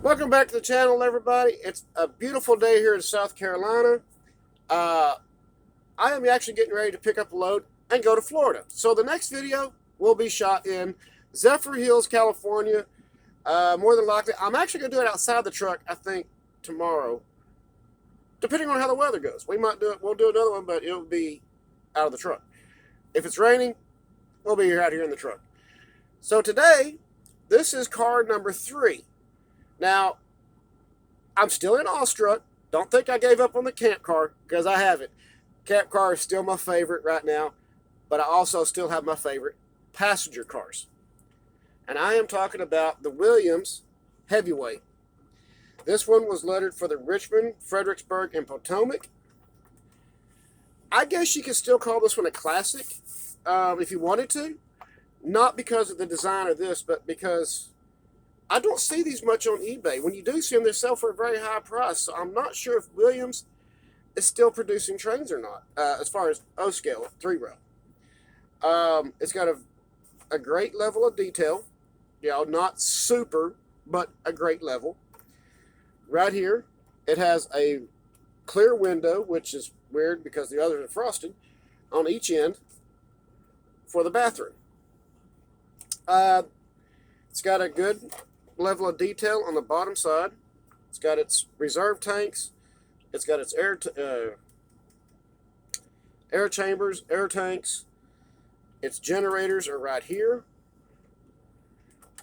Welcome back to the channel, everybody. It's a beautiful day here in South Carolina. Uh, I am actually getting ready to pick up a load and go to Florida. So the next video will be shot in Zephyr Hills, California. More than likely, I'm actually going to do it outside the truck, I think, tomorrow. Depending on how the weather goes. We might do it. We'll do another one, but it'll be out of the truck. If it's raining, we'll be out here in the truck. So today, this is car number 3. Now, I'm still in awestruck. Don't think I gave up on the camp car, because I haven't. Camp car is still my favorite right now, but I also still have my favorite passenger cars. And I am talking about the Williams Heavyweight. This one was lettered for the Richmond, Fredericksburg, and Potomac. I guess you could still call this one a classic, if you wanted to. Not because of the design of this, but because I don't see these much on eBay. When you do see them, they sell for a very high price. So I'm not sure if Williams is still producing trains or not, as far as O-scale, 3-rail. It's got a great level of detail. Not super, but a great level. Right here, it has a clear window, which is weird because the others are frosted, on each end for the bathroom. It's got a good level of detail on the bottom side. It's got its reserve tanks. It's got its air chambers, air tanks. Its generators are right here.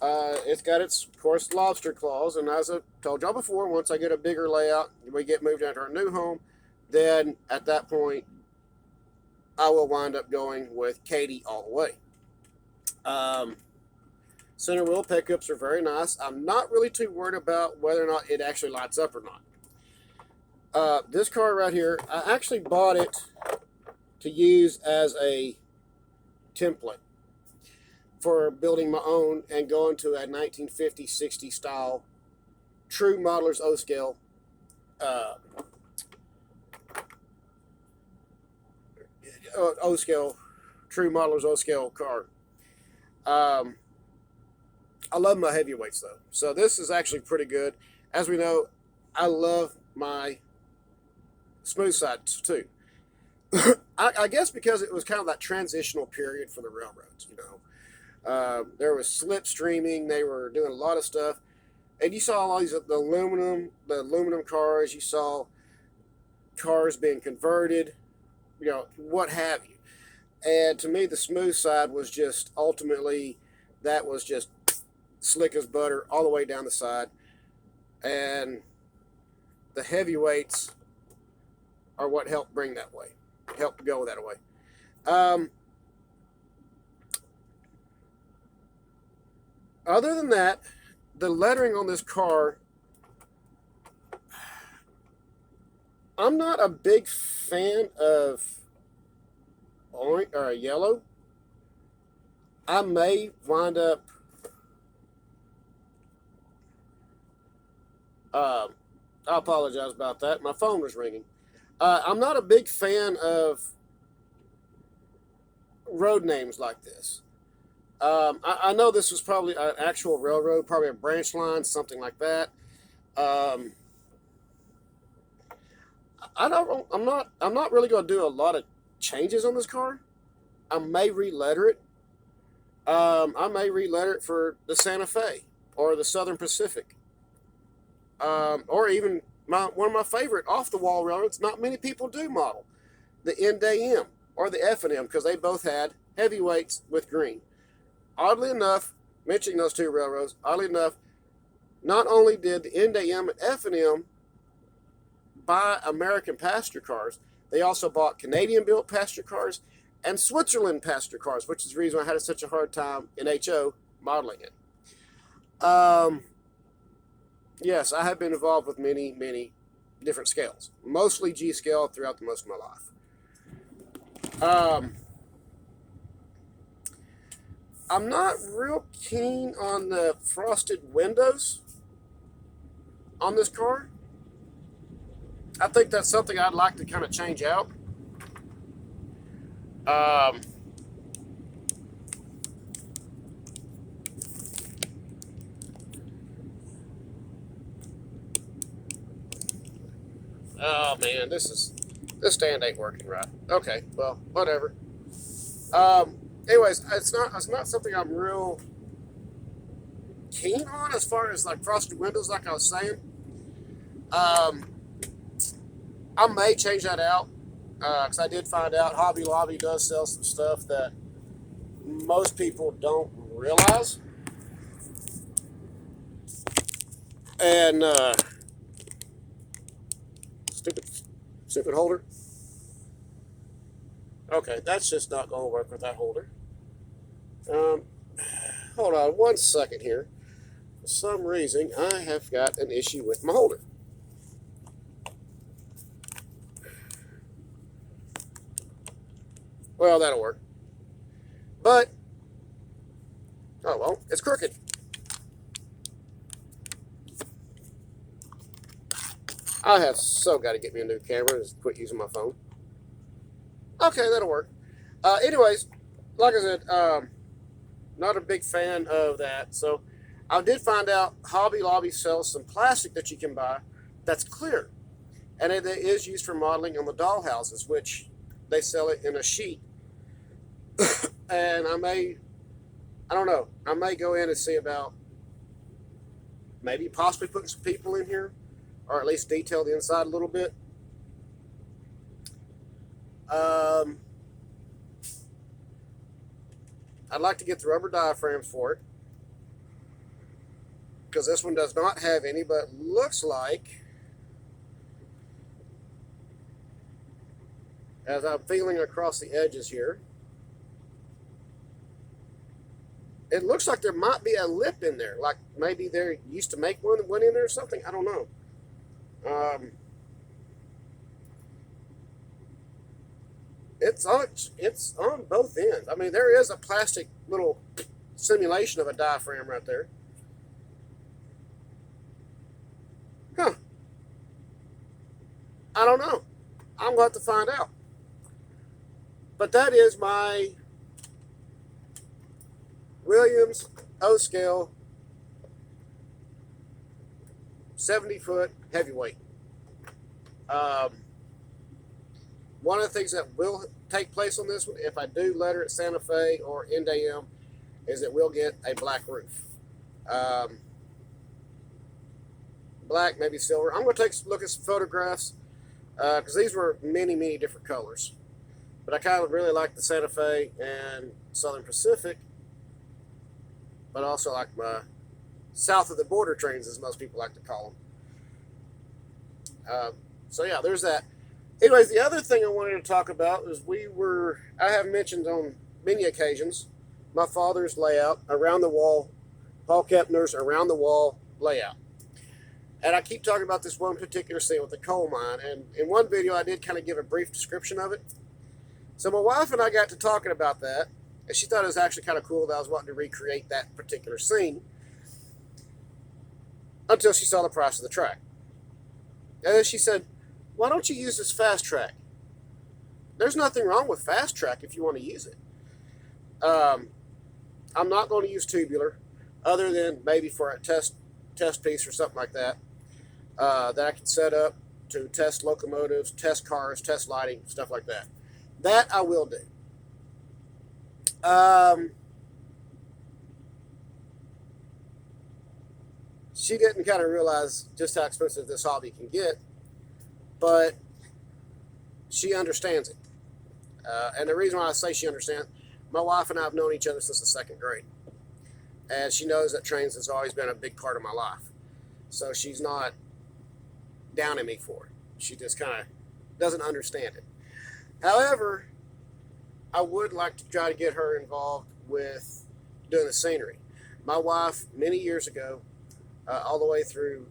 It's got its, of course, lobster claws. And as I told y'all before, once I get a bigger layout, we get moved into our new home, then at that point, I will wind up going with Katie all the way. Center wheel pickups are very nice. I'm not really too worried about whether or not it actually lights up or not. This car right here, I actually bought it to use as a template for building my own and going to a 1950-60 style true modeler's O-scale true modeler's O-scale car. I love my heavyweights, though. So this is actually pretty good. As we know, I love my smooth sides, too. I guess because it was kind of that transitional period for the railroads, There was slipstreaming. They were doing a lot of stuff. And you saw all these, the aluminum cars. You saw cars being converted, what have you. And to me, the smooth side was just ultimately, that was just slick as butter all the way down the side. And the heavyweights are what helped bring that way, helped go that way. Other than that, the lettering on this car, I'm not a big fan of orange or yellow. I may wind up I apologize about that. My phone was ringing. I'm not a big fan of road names like this. I know this was probably an actual railroad, probably a branch line, something like that. I'm not really going to do a lot of changes on this car. I may re-letter it. I may re-letter it for the Santa Fe or the Southern Pacific. Or even one of my favorite off-the-wall railroads. Not many people do model the NDM or the F&M because they both had heavyweights with green. Oddly enough, mentioning those two railroads, not only did the NDM and F&M buy American passenger cars, they also bought Canadian-built passenger cars and Switzerland passenger cars, which is the reason I had such a hard time in HO modeling it. Yes, I have been involved with many, many different scales, mostly G scale throughout the most of my life. I'm not real keen on the frosted windows on this car. I think that's something I'd like to kind of change out. Oh man, this stand ain't working right. Okay, well, whatever. Anyways, it's not something I'm real keen on as far as like frosted windows, like I was saying. Um, I may change that out because I did find out Hobby Lobby does sell some stuff that most people don't realize. And stupid, stupid holder. Okay, that's just not going to work with that holder. Um, hold on 1 second here. For some reason, I have got an issue with my holder. Well, that'll work. But, oh well, it's crooked. I have so got to get me a new camera and just quit using my phone. Okay, that'll work. Anyways, like I said, not a big fan of that. So I did find out Hobby Lobby sells some plastic that you can buy that's clear. And it is used for modeling on the dollhouses, which they sell it in a sheet. And I don't know, I may go in and see about maybe possibly putting some people in here, or at least detail the inside a little bit. I'd like to get the rubber diaphragms for it, because this one does not have any, but looks like, as I'm feeling across the edges here, it looks like there might be a lip in there, like maybe they used to make one that went in there or something. I don't know. It's on both ends. I mean, there is a plastic little simulation of a diaphragm right there. Huh. I don't know. I'm going to have to find out. But that is my Williams O-scale 70-foot heavyweight. One of the things that will take place on this one, if I do letter at Santa Fe or NDM, is it will get a black roof. Black, maybe silver. I'm going to take a look at some photographs because these were many, many different colors. But I kind of really like the Santa Fe and Southern Pacific, but also like my south of the border trains, as most people like to call them. So yeah, there's that. Anyways, the other thing I wanted to talk about is I have mentioned on many occasions my father's layout around the wall, Paul Kepner's around the wall layout. And I keep talking about this one particular scene with the coal mine. And in one video, I did kind of give a brief description of it. So my wife and I got to talking about that, and she thought it was actually kind of cool that I was wanting to recreate that particular scene until she saw the price of the track. And then she said, why don't you use this fast track? There's nothing wrong with fast track if you want to use it. I'm not going to use tubular other than maybe for a test piece or something like that that I can set up to test locomotives, test cars, test lighting, stuff like that. That I will do. She didn't kind of realize just how expensive this hobby can get, but she understands it. And the reason why I say she understands, my wife and I have known each other since the second grade. And she knows that trains has always been a big part of my life. So she's not downing me for it. She just kind of doesn't understand it. However, I would like to try to get her involved with doing the scenery. My wife, many years ago, all the way through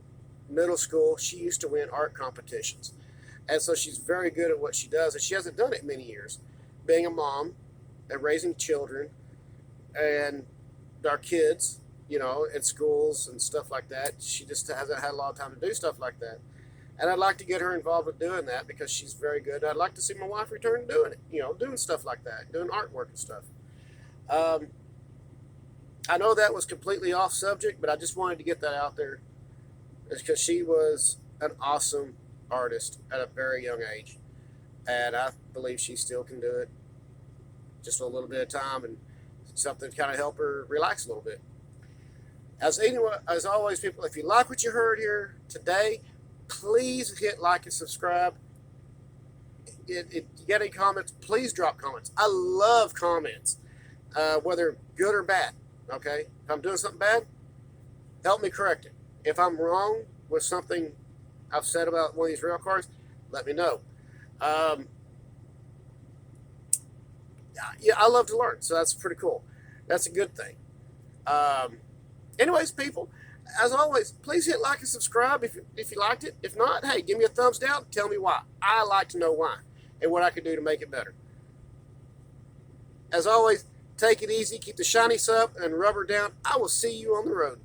middle school, she used to win art competitions. And so she's very good at what she does, and she hasn't done it in many years. Being a mom and raising children and our kids, at schools and stuff like that, she just hasn't had a lot of time to do stuff like that. And I'd like to get her involved with doing that because she's very good. I'd like to see my wife return to doing it, doing stuff like that, doing artwork and stuff. I know that was completely off subject, but I just wanted to get that out there because she was an awesome artist at a very young age. And I believe she still can do it just for a little bit of time and something to kind of help her relax a little bit. As always, people, if you like what you heard here today, please hit like and subscribe. If you get any comments, please drop comments. I love comments, whether good or bad. Okay, if I'm doing something bad, help me correct it. If I'm wrong with something I've said about one of these rail cars, let me know. Yeah, I love to learn, so that's pretty cool. That's a good thing. Anyways, people, as always, please hit like and subscribe if you liked it. If not, hey, give me a thumbs down. Tell me why. I like to know why and what I can do to make it better. As always, take it easy, keep the shinies up, and rubber down. I will see you on the road.